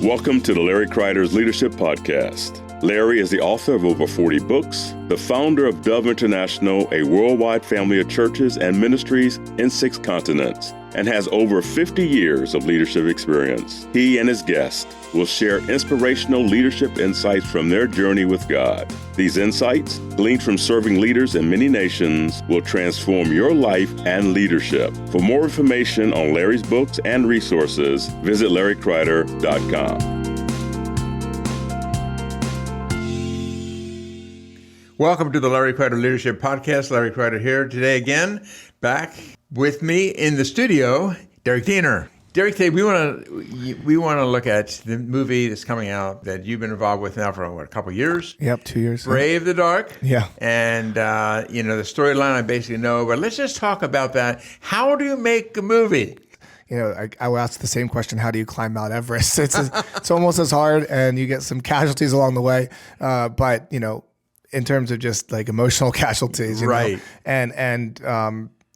Welcome to the Larry Kreider's Leadership Podcast. Larry is the author of over 40 books, the founder of Dove International, a worldwide family of churches and ministries in 6 continents, and has over 50 years of leadership experience. He and his guests will share inspirational leadership insights from their journey with God. These insights, gleaned from serving leaders in many nations, will transform your life and leadership. For more information on Larry's books and resources, visit LarryKreider.com. Welcome to the Larry Kreider Leadership Podcast. Larry Kreider here today again, back with me in the studio, Derek Diener. Derek, today we want to look at the movie that's coming out that you've been involved with now for a couple of years. Yep, 2 years. Brave the Dark. Yeah. And the storyline I basically know, but let's just talk about that. How do you make a movie? I will ask the same question: how do you climb Mount Everest? It's almost as hard, and you get some casualties along the way. But in terms of just like emotional casualties, right?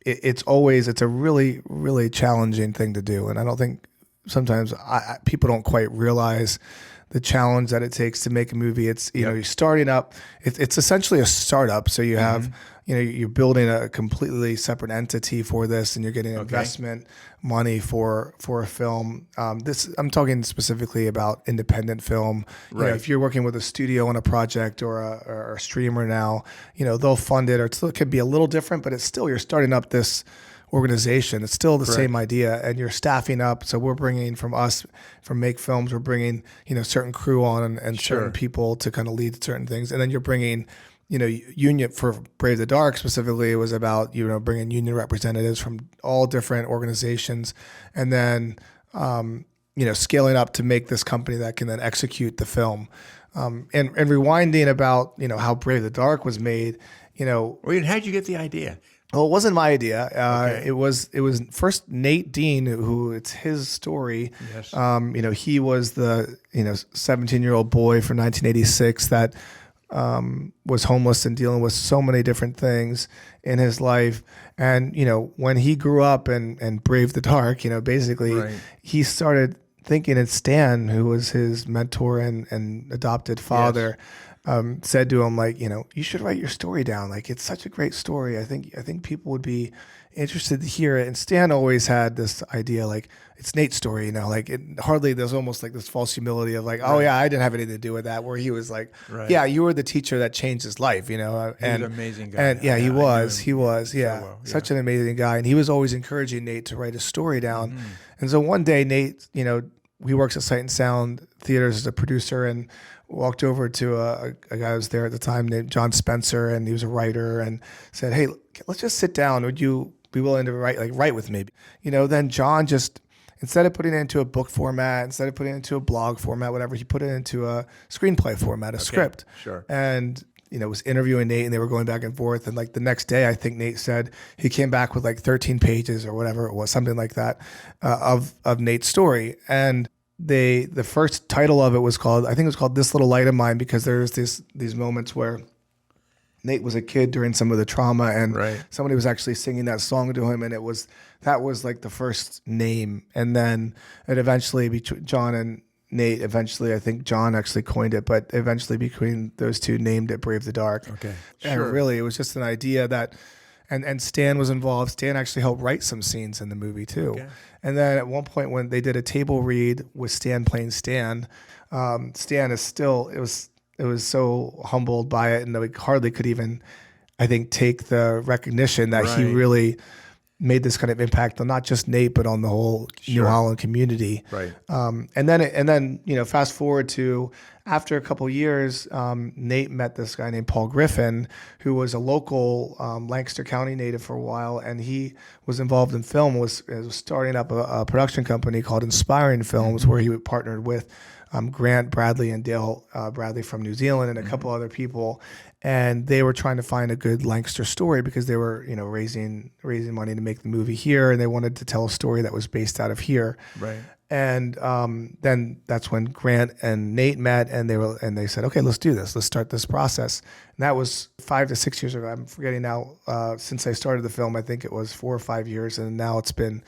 It's a really, really challenging thing to do, and I don't think sometimes people don't quite realize the challenge that it takes to make a movie. It's you're starting up. It's essentially a startup, so you have you're building a completely separate entity for this, and you're getting investment money for a film. I'm talking specifically about independent film. Right. If you're working with a studio on a project or a streamer now, they'll fund it, or it could be a little different, but it's still, you're starting up this organization. It's still the same idea, and you're staffing up. So we're bringing from Make Films, we're bringing certain crew on and certain people to kind of lead certain things, and then you're bringing union for Brave the Dark specifically. It was about bringing union representatives from all different organizations, and then scaling up to make this company that can then execute the film. And rewinding about how Brave the Dark was made. How'd you get the idea? Well, it wasn't my idea. It was first Nate Deen, who it's his story. Yes. He was the 17-year-old boy from 1986 that was homeless and dealing with so many different things in his life. And when he grew up and braved the dark, basically he started thinking, and Stan, who was his mentor and adopted father, said to him, you should write your story down. It's such a great story. I think people would be interested to hear it. And Stan always had this idea, it's Nate's story, there's almost this false humility of I didn't have anything to do with that, where he was you were the teacher that changed his life, and he's an amazing guy. And he was such an amazing guy. And he was always encouraging Nate to write a story down. Mm-hmm. And so one day Nate, he works at Sight and Sound Theaters as a producer, and walked over to a guy who was there at the time named John Spencer, and he was a writer, and said, "Hey, let's just sit down. Would you be willing to write with me?" Then John just, instead of putting it into a book format, instead of putting it into a blog format, whatever, he put it into a screenplay format, a script. Sure. And was interviewing Nate, and they were going back and forth. And the next day, I think Nate said he came back with 13 pages or whatever it was, something like that, of Nate's story. And the first title of it was called This Little Light of Mine, because there's these moments where Nate was a kid during some of the trauma, and somebody was actually singing that song to him, and that was the first name. And then it eventually, between John and Nate, I think John actually coined it, but eventually between those two named it Brave the Dark. Okay. And really, it was just an idea that, and Stan was involved. Stan actually helped write some scenes in the movie too. Okay. And then at one point when they did a table read with Stan playing Stan, Stan is still, it was so humbled by it, and we hardly could even, I think, take the recognition that he really made this kind of impact on not just Nate, but on the whole New Holland community. Right. And then fast forward to after a couple of years, Nate met this guy named Paul Griffin, who was a local Lancaster County native for a while, and he was involved in film, was starting up a production company called Inspiring Films, where he partnered with Grant Bradley and Dale Bradley from New Zealand and a couple other people. And they were trying to find a good Lancaster story, because they were, raising money to make the movie here, and they wanted to tell a story that was based out of here. Right. And then that's when Grant and Nate met, and they said, okay, let's do this. Let's start this process. And that was 5 to 6 years ago. I'm forgetting now. Since I started the film, I think it was 4 or 5 years, and now it's been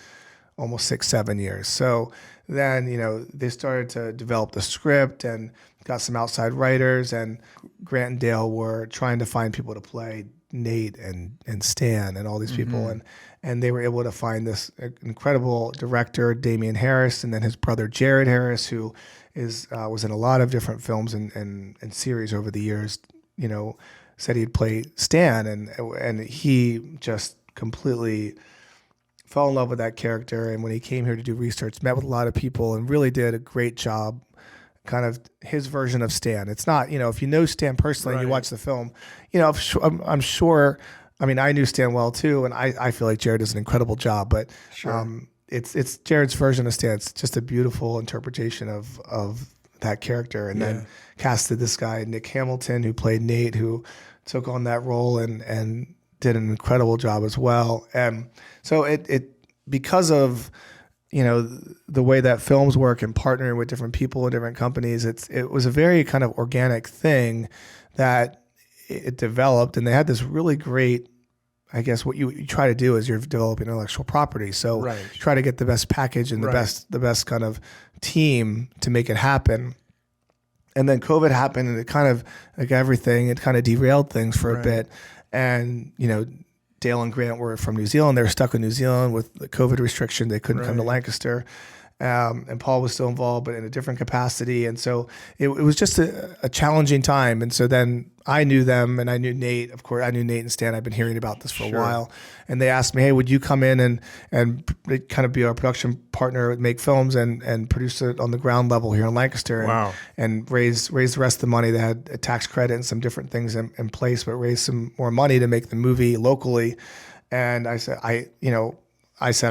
almost 6-7 years. So then, they started to develop the script and got some outside writers, and Grant and Dale were trying to find people to play Nate and Stan and all these people. And they were able to find this incredible director, Damian Harris, and then his brother, Jared Harris, who was in a lot of different films and series over the years, said he'd play Stan, and he just completely fell in love with that character. And when he came here to do research, met with a lot of people and really did a great job, kind of his version of Stan. It's not, if you know Stan personally and you watch the film, I'm sure, I knew Stan well too, and I feel like Jared does an incredible job, but it's Jared's version of Stan. It's just a beautiful interpretation of that character. And then casted this guy, Nick Hamilton, who played Nate, who took on that role and did an incredible job as well. And so it because of the way that films work and partnering with different people and different companies, it was a very kind of organic thing that it developed. And they had this really great, I guess what you try to do is you're developing intellectual property. So try to get the best package and the best kind of team to make it happen. And then COVID happened, and it kind of, like everything, it kind of derailed things for a bit. And, Dale and Grant were from New Zealand. They were stuck in New Zealand with the COVID restriction. They couldn't come to Lancaster. And Paul was still involved, but in a different capacity. And so it was just a challenging time. And so then I knew them, and I knew Nate. Of course, I knew Nate and Stan. I've been hearing about this for a while. And they asked me, hey, would you come in and kind of be our production partner at Make Films and produce it on the ground level here in Lancaster and raise the rest of the money? They had a tax credit and some different things in place, but raise some more money to make the movie locally. And I said, I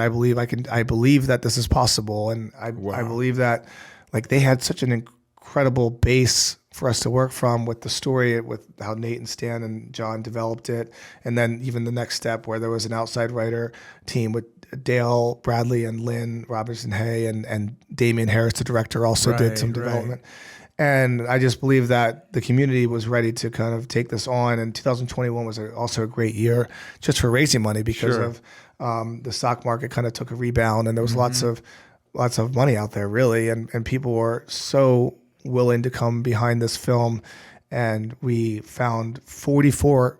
believe I believe that this is possible. And I believe that, like, they had such an incredible base for us to work from with the story, with how Nate and Stan and John developed it. And then even the next step where there was an outside writer team with Dale Bradley and Lynn Robertson-Hay and Damian Harris, the director, also did some development. And I just believe that the community was ready to kind of take this on. And 2021 was also a great year just for raising money because of the stock market kind of took a rebound, and there was lots of money out there, really. And people were so willing to come behind this film. And we found 45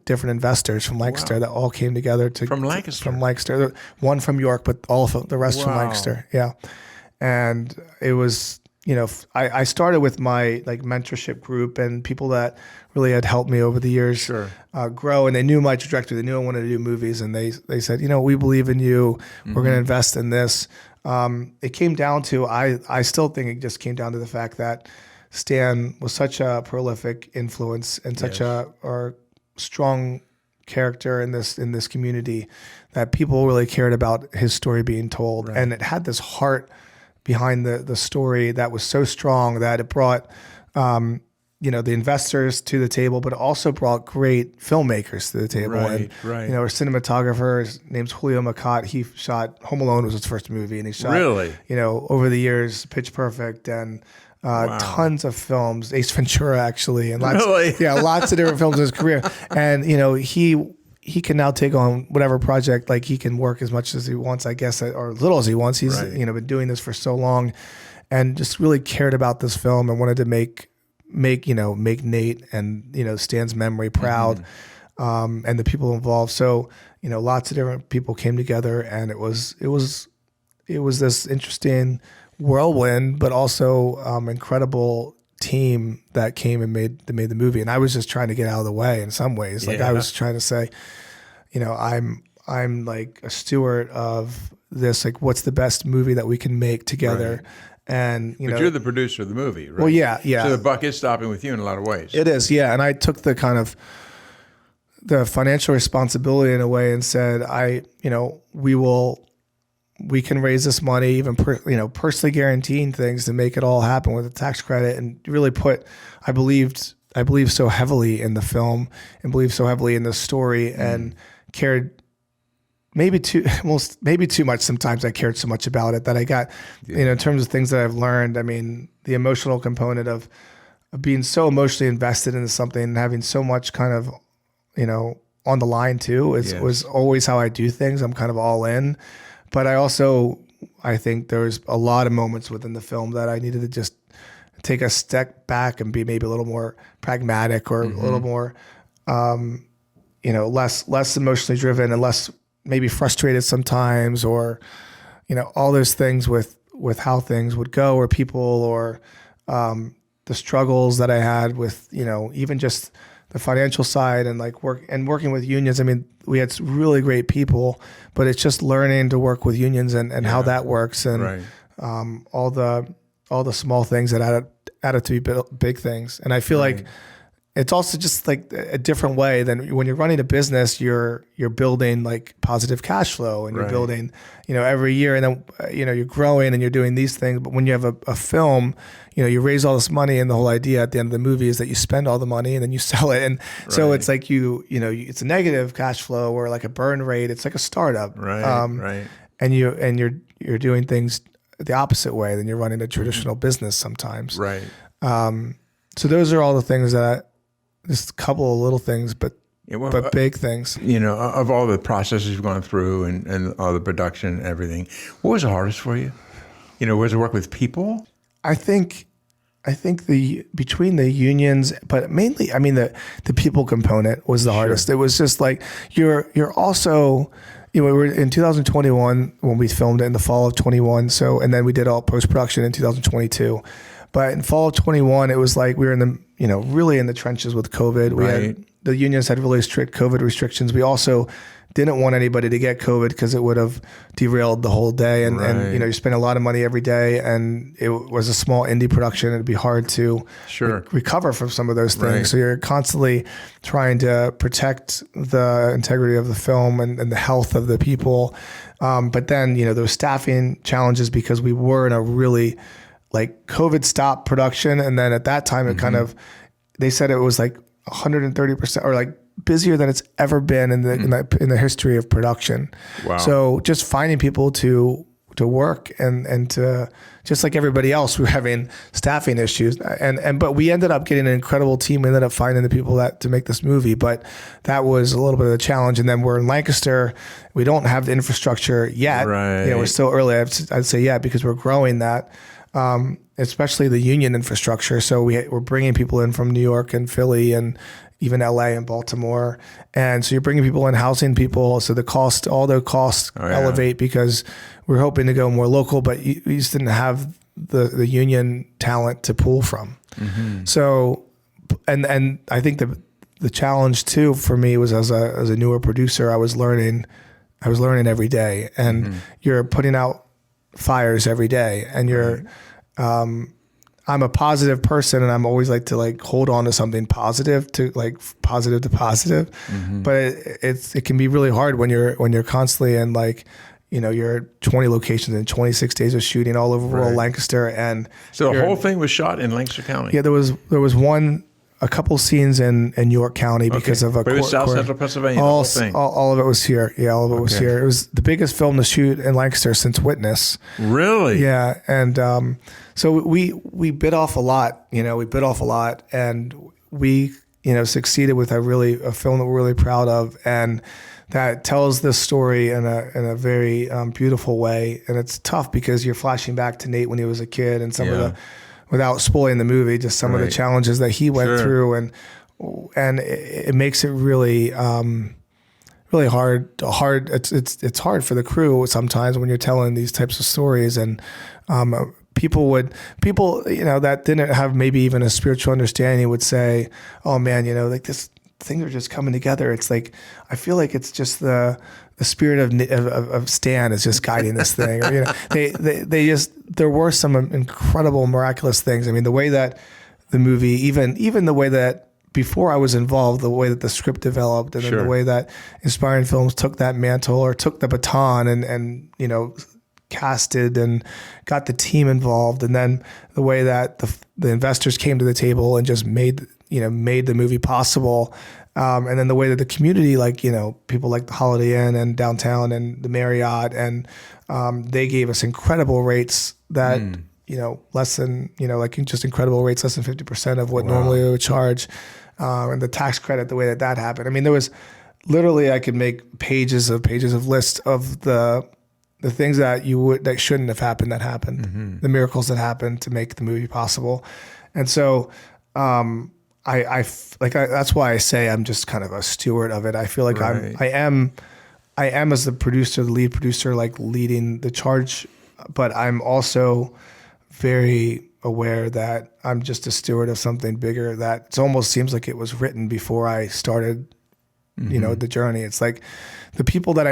different investors from Lancaster that all came together from Lancaster. One from York, but all of the rest from Lancaster. Yeah. And it was, I started with my mentorship group and people that really had helped me over the years grow, and they knew my trajectory. They knew I wanted to do movies, and they said, we believe in you. We're going to invest in this. It came down to, I still think it just came down to the fact that Stan was such a prolific influence and such a strong character in this community that people really cared about his story being told. And it had this heart behind the story that was so strong that it brought the investors to the table, but also brought great filmmakers to the table. Our cinematographer, his name's Julio Makat. He shot Home Alone was his first movie, and he shot over the years Pitch Perfect and tons of films, Ace Ventura actually, and lots of different films in his career. And he can now take on whatever project, he can work as much as he wants, I guess, or as little as he wants. He's been doing this for so long, and just really cared about this film and wanted to make Nate and Stan's memory proud, and the people involved. So lots of different people came together, and it was this interesting whirlwind, but also incredible team that came and made the movie. And I was just trying to get out of the way in some ways. I was trying to say, I'm like a steward of this. What's the best movie that we can make together? And but you're the producer of the movie, right? Well, yeah. So the buck is stopping with you in a lot of ways. It is, yeah. And I took the kind of the financial responsibility in a way and said, we can raise this money, even personally guaranteeing things to make it all happen with a tax credit, and really I believed so heavily in the film and believed so heavily in the story and cared. Maybe too much. Sometimes I cared so much about it that I got, in terms of things that I've learned. I mean, the emotional component of being so emotionally invested into something and having so much kind of, on the line too was always how I do things. I'm kind of all in. But I think there's a lot of moments within the film that I needed to just take a step back and be maybe a little more pragmatic or a little more, less emotionally driven and less maybe frustrated sometimes, or, all those things with how things would go, or people, or the struggles that I had with, even just the financial side and like working with unions. I mean, we had really great people, but it's just learning to work with unions and how that works, and all the small things that added to be big things. And I feel like it's also just like a different way than when you're running a business. You're building like positive cash flow, and you're building, every year, and then you're growing and you're doing these things. But when you have a film, you raise all this money, and the whole idea at the end of the movie is that you spend all the money and then you sell it, and so it's like it's a negative cash flow or like a burn rate. It's like a startup, and you're doing things the opposite way than you're running a traditional business sometimes, so those are all the things that. Just a couple of little things, but big things. Of all the processes you've gone through and all the production and everything, what was the hardest for you? Was it work with people? I think between the unions, but mainly, I mean, the people component was the hardest. It was just like you're also, we were in 2021 when we filmed it in the fall of 21. So, and then we did all post-production in 2022. But in fall of 21, it was like we were in the, really in the trenches with COVID. The unions had really strict COVID restrictions. We also didn't want anybody to get COVID because it would have derailed the whole day. And you spend a lot of money every day, and it was a small indie production. It'd be hard to recover from some of those things. So you're constantly trying to protect the integrity of the film and the health of the people. But then, those staffing challenges, because we were in a really like COVID stopped production. And then at that time, it kind of, they said it was like 130% or like busier than it's ever been in the history of production. Wow. So just finding people to work and to, just like everybody else, we were having staffing issues, but we ended up getting an incredible team. We ended up finding the people to make this movie, but that was a little bit of a challenge. And then we're in Lancaster. We don't have the infrastructure yet. We're still early. I'd say yet, because we're growing that. Especially the union infrastructure. So we're bringing people in from New York and Philly and even LA and Baltimore. And so you're bringing people in, housing people. So all the costs elevate because we're hoping to go more local, but you just didn't have the union talent to pull from. So, and I think the challenge too for me was as a newer producer, I was learning every day, and you're putting out fires every day, and you're, I'm a positive person, and I'm always like to like hold on to something positive to positive. But it can be really hard when you're constantly in like, you're 20 locations and 26 days of shooting all over rural Lancaster. And so the whole thing was shot in Lancaster County. Yeah, there was a couple scenes in York County because of a but it was South Central Pennsylvania. All of it was here. Yeah, all of it was here. It was the biggest film to shoot in Lancaster since Witness. Really? Yeah, and so we bit off a lot. And we succeeded with a film that we're really proud of, and that tells this story in a very beautiful way. And it's tough because you're flashing back to Nate when he was a kid, and some of the, without spoiling the movie, just some of the challenges that he went through, and it makes it really really hard. It's hard for the crew sometimes when you're telling these types of stories, and people that didn't have maybe even a spiritual understanding would say, "Oh man, like this." Things are just coming together. It's like, I feel like it's just the spirit of Stan is just guiding this thing. Or, there were some incredible, miraculous things. I mean, the way that the movie, even the way that before I was involved, the way that the script developed, and then the way that Inspiring Films took that mantle or took the baton and casted and got the team involved, and then the way that the investors came to the table and just made the movie possible, and then the way that the community, people like the Holiday Inn and downtown and the Marriott, and they gave us incredible rates that less than just incredible rates, less than 50% of what normally we would charge, and the tax credit, the way that happened. I mean, there was literally, I could make pages of lists of the the things that shouldn't have happened that happened, the miracles that happened to make the movie possible. And so, that's why I say I'm just kind of a steward of it. I feel like I am as the producer, the lead producer, like leading the charge, but I'm also very aware that I'm just a steward of something bigger, that it almost seems like it was written before I started, the journey. It's like the people that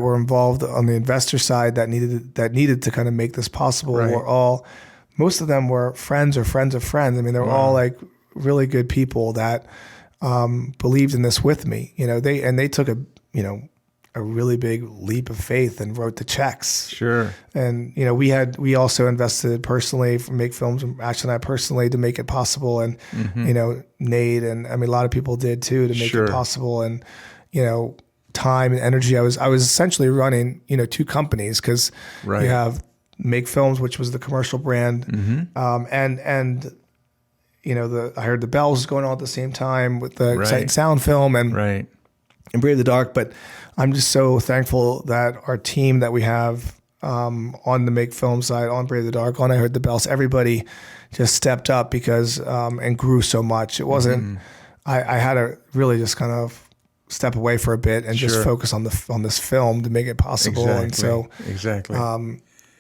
were involved on the investor side that needed to kind of make this possible were most of them were friends or friends of friends. I mean, they're all like really good people that believed in this with me. They took a really big leap of faith and wrote the checks. Sure. And we also invested personally for Make Films, and Ash and I personally, to make it possible. And Nate, and I mean a lot of people did too to make it possible. And time and energy. I was essentially running two companies, because you have Make Films, which was the commercial brand, and I heard the Bells was going on at the same time with the Sight and Sound film and Brave the Dark. But I'm just so thankful that our team that we have on the Make Film side, on Brave the Dark, on I Heard the Bells, everybody just stepped up because and grew so much. It wasn't. I had to really just kind of step away for a bit and just focus on this film to make it possible. And so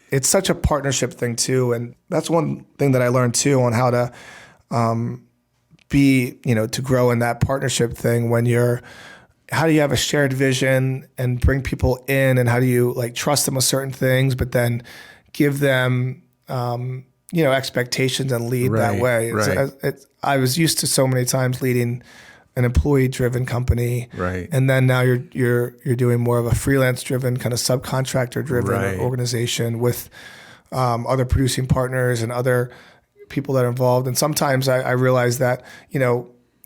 it's such a partnership thing too. And that's one thing that I learned too on how to to grow in that partnership thing, how do you have a shared vision and bring people in, and how do you like trust them with certain things, but then give them, expectations and lead that way. I was used to so many times leading an employee-driven company, and then now you're doing more of a freelance-driven, kind of subcontractor-driven organization with other producing partners and other people that are involved. And sometimes I realize that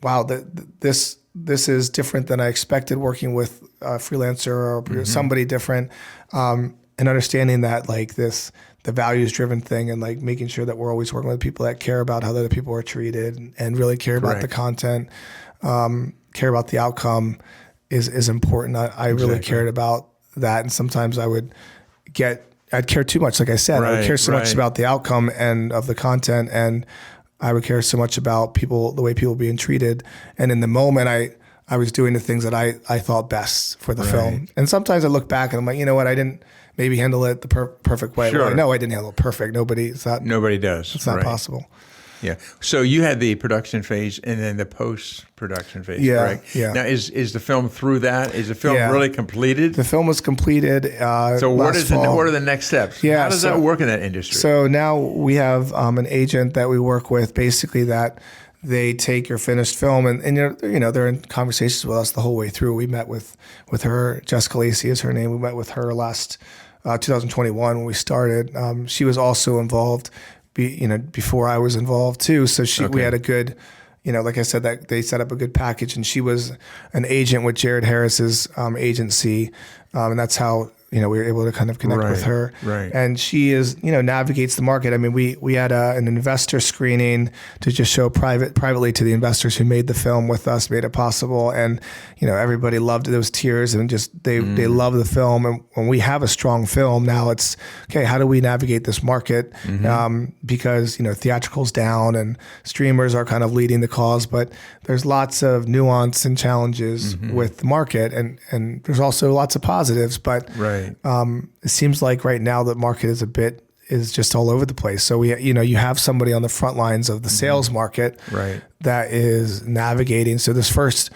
wow, this is different than I expected working with a freelancer or somebody different, and understanding that like the values-driven thing, and like making sure that we're always working with people that care about how other people are treated and really care about the content. Care about the outcome is important. I really cared about that, and sometimes I'd care too much. Like I said, I would care so much about the outcome and of the content, and I would care so much about people, the way people being treated. And in the moment, I was doing the things that I thought best for the film. And sometimes I look back and I'm like, you know what, I didn't maybe handle it the perfect way. Well, no, I didn't handle it perfect. Nobody does. It's not possible. Yeah. So you had the production phase and then the post-production phase, correct? Yeah. Now, is the film through that? Is the film really completed? The film was completed so what are the next steps? Yeah, how does that work in that industry? So now we have an agent that we work with, basically, that they take your finished film and they're in conversations with us the whole way through. We met with her, Jessica Lacey is her name. We met with her last 2021 when we started. She was also involved before I was involved too. So we had a good, like I said, that they set up a good package, and she was an agent with Jared Harris's agency. And that's how, we were able to kind of connect with her. And she navigates the market. I mean, we had an investor screening to just show privately to the investors who made the film with us, made it possible. And, everybody loved those tears, and just, they love the film. And when we have a strong film, now it's, okay, how do we navigate this market? Because, theatrical's down and streamers are kind of leading the cause, but there's lots of nuance and challenges with the market, and there's also lots of positives, but it seems like right now the market is just all over the place. So you have somebody on the front lines of the sales market that is navigating. So the first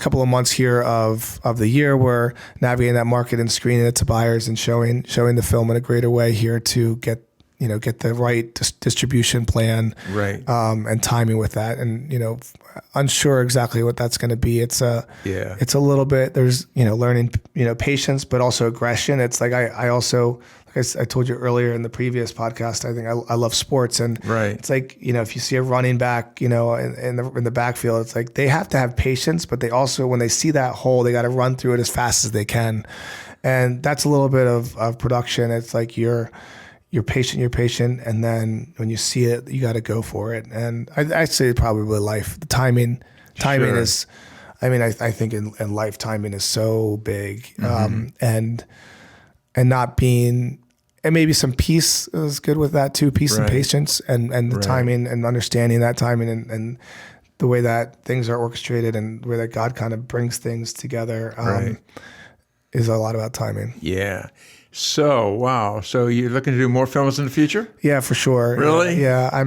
couple of months here of the year, we're navigating that market and screening it to buyers and showing the film in a greater way here to get the right distribution plan, and timing with that. And, unsure exactly what that's going to be. It's a little bit, there's, learning, patience, but also aggression. It's like, I also, like I told you earlier in the previous podcast, I think I love sports, and it's like, if you see a running back, in the backfield, it's like, they have to have patience, but they also, when they see that hole, they got to run through it as fast as they can. And that's a little bit of production. It's like, you're patient, and then when you see it, you got to go for it. And I'd say probably life. The timing is, I mean, I think in life, timing is so big, and not being, and maybe some peace is good with that too. Peace and patience, and the timing and understanding that timing and the way that things are orchestrated and the way that God kind of brings things together is a lot about timing. Yeah. So, wow. So you're looking to do more films in the future? Yeah, for sure. Really? Yeah.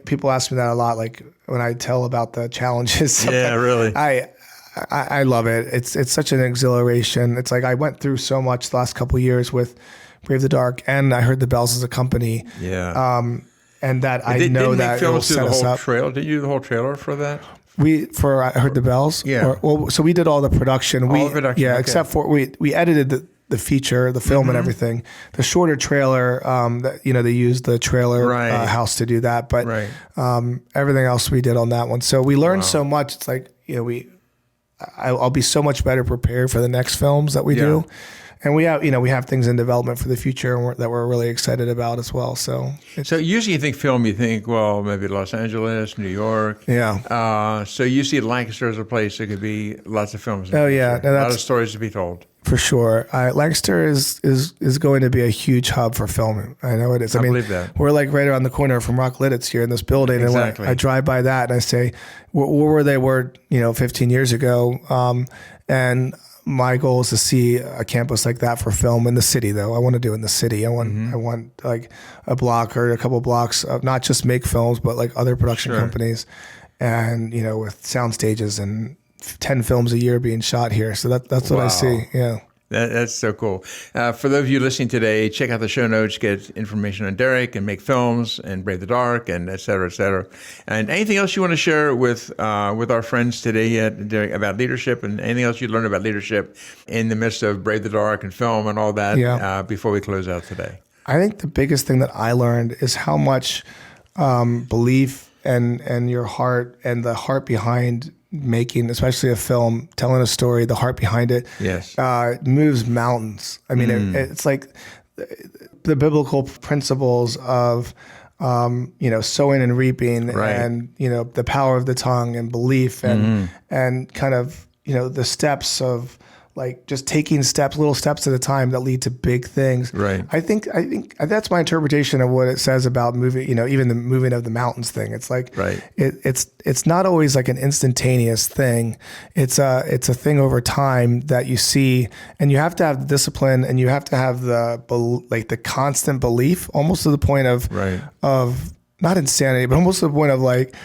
People ask me that a lot, like when I tell about the challenges. Yeah, really. I love it. It's such an exhilaration. It's like I went through so much the last couple of years with Brave the Dark, and I heard the Bells as a company. Yeah. And that I know that it will set us up. Did you do the whole trailer for that? I Heard the Bells? Yeah. So we did all the production. All the production, Yeah, okay. except for we edited the feature, the film and everything. The shorter trailer, they used the trailer house to do that. But everything else we did on that one. So we learned so much. It's like, I'll be so much better prepared for the next films that we do. And we have things in development for the future that we're really excited about as well. So usually you think film, you think, well, maybe Los Angeles, New York. Yeah. So you see Lancaster as a place that could be lots of films. Oh yeah, a lot of stories to be told. For sure. Lancaster is going to be a huge hub for film. I know it is. I mean, believe that. We're like right around the corner from Rock Lidditz here in this building. Exactly. And when I drive by that and I say, where were they 15 years ago? And my goal is to see a campus like that for film in the city, though. I want to do it in the city. I want like a block or a couple blocks of not just make films, but like other production companies, and with sound stages and 10 films a year being shot here. So that's what I see. Yeah. That's so cool. For those of you listening today, check out the show notes, get information on Derek and Make Films and Brave the Dark and et cetera, et cetera. And anything else you want to share with our friends today, Derek, about leadership, and anything else you learned about leadership in the midst of Brave the Dark and film and all that before we close out today? I think the biggest thing that I learned is how much belief and your heart and the heart behind making, especially a film, telling a story, the heart behind it, moves mountains. I mean, it's like the biblical principles of, sowing and reaping, and the power of the tongue and belief, and kind of the steps of like just taking little steps at a time that lead to big things. Right. I think that's my interpretation of what it says about moving. Even the moving of the mountains thing. It's like it's not always like an instantaneous thing. It's a thing over time that you see, and you have to have the discipline, and you have to have the constant belief, almost to the point of not insanity, but almost to the point of like,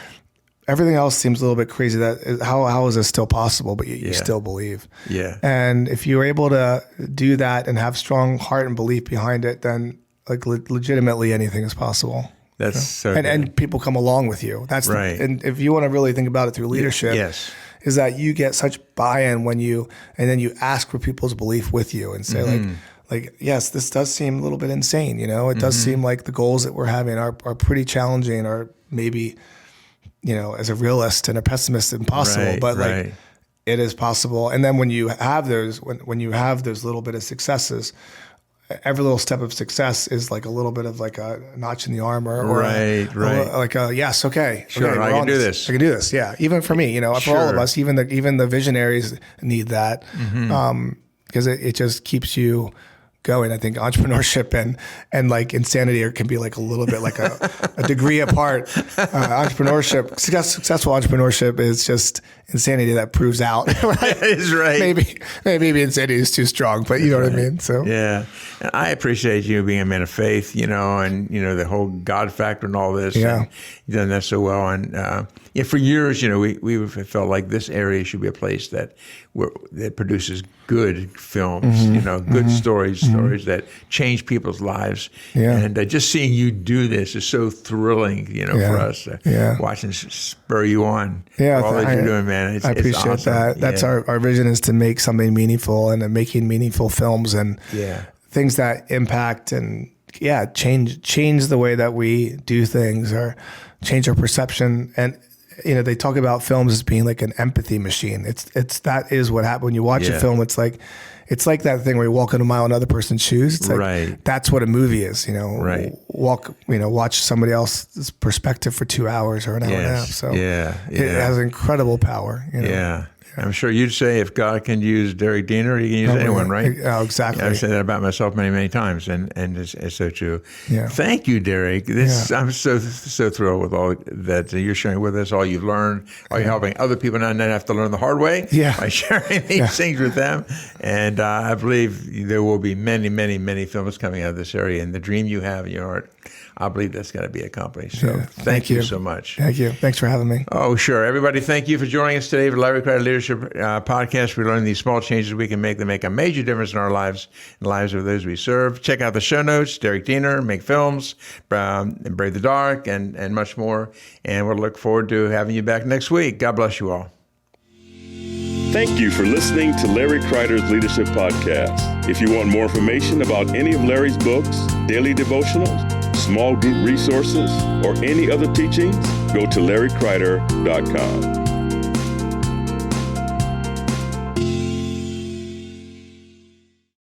everything else seems a little bit crazy. How is this still possible? But you still believe. Yeah. And if you're able to do that and have strong heart and belief behind it, then like legitimately anything is possible. That's so good. And people come along with you. That's right. And if you want to really think about it through leadership, is that you get such buy-in and then you ask for people's belief with you and say like, yes, this does seem a little bit insane. It does seem like the goals that we're having are pretty challenging, or maybe, as a realist and a pessimist, impossible, but like it is possible. And then when you have those, when you have those little bit of successes, every little step of success is like a little bit of like a notch in the armor, or like a yes, okay, I can do this. I can do this. Yeah, even for me, for all of us, even the visionaries need that, because it just keeps you going. I think entrepreneurship and like insanity can be like a little bit like a degree apart. Entrepreneurship, successful entrepreneurship is just insanity that proves out. Right? That is right. Maybe insanity is too strong, but you know what I mean? So yeah. And I appreciate you being a man of faith, and the whole God factor and all this. Yeah. And you've done that so well. And for years, we felt like this area should be a place that produces good films, good stories that change people's lives. Yeah. And just seeing you do this is so thrilling, for us. Watching spur you on. Yeah, for all that you're doing, man. I appreciate awesome. that. That's our vision, is to make something meaningful and making meaningful films and things that impact and change the way that we do things, or change our perception. And they talk about films as being like an empathy machine. That is what happens when you watch a film. It's like that thing where you walk in a mile in another person's shoes. It's like that's what a movie is. Watch somebody else's perspective for 2 hours or an hour and a half. So it has incredible power. I'm sure you'd say if God can use Derek Diener, he can use anyone, right? Oh, exactly. I've said that about myself many, many times, and it's so true. Yeah. Thank you, Derek. I'm so thrilled with all that you're sharing with us, all you've learned, all you're helping other people not have to learn the hard way by sharing these things with them. And I believe there will be many, many, many films coming out of this area, and the dream you have in your heart, I believe that's going to be accomplished. So thank you so much. Thank you. Thanks for having me. Oh, sure. Everybody, thank you for joining us today for Larry Kreider Leadership Podcast. We're learning these small changes we can make that make a major difference in our lives and the lives of those we serve. Check out the show notes, Derek Diener, Make Films, Brave the Dark, and much more. And we'll look forward to having you back next week. God bless you all. Thank you for listening to Larry Kreider's Leadership Podcast. If you want more information about any of Larry's books, daily devotionals, small group resources, or any other teachings, go to larrykreider.com.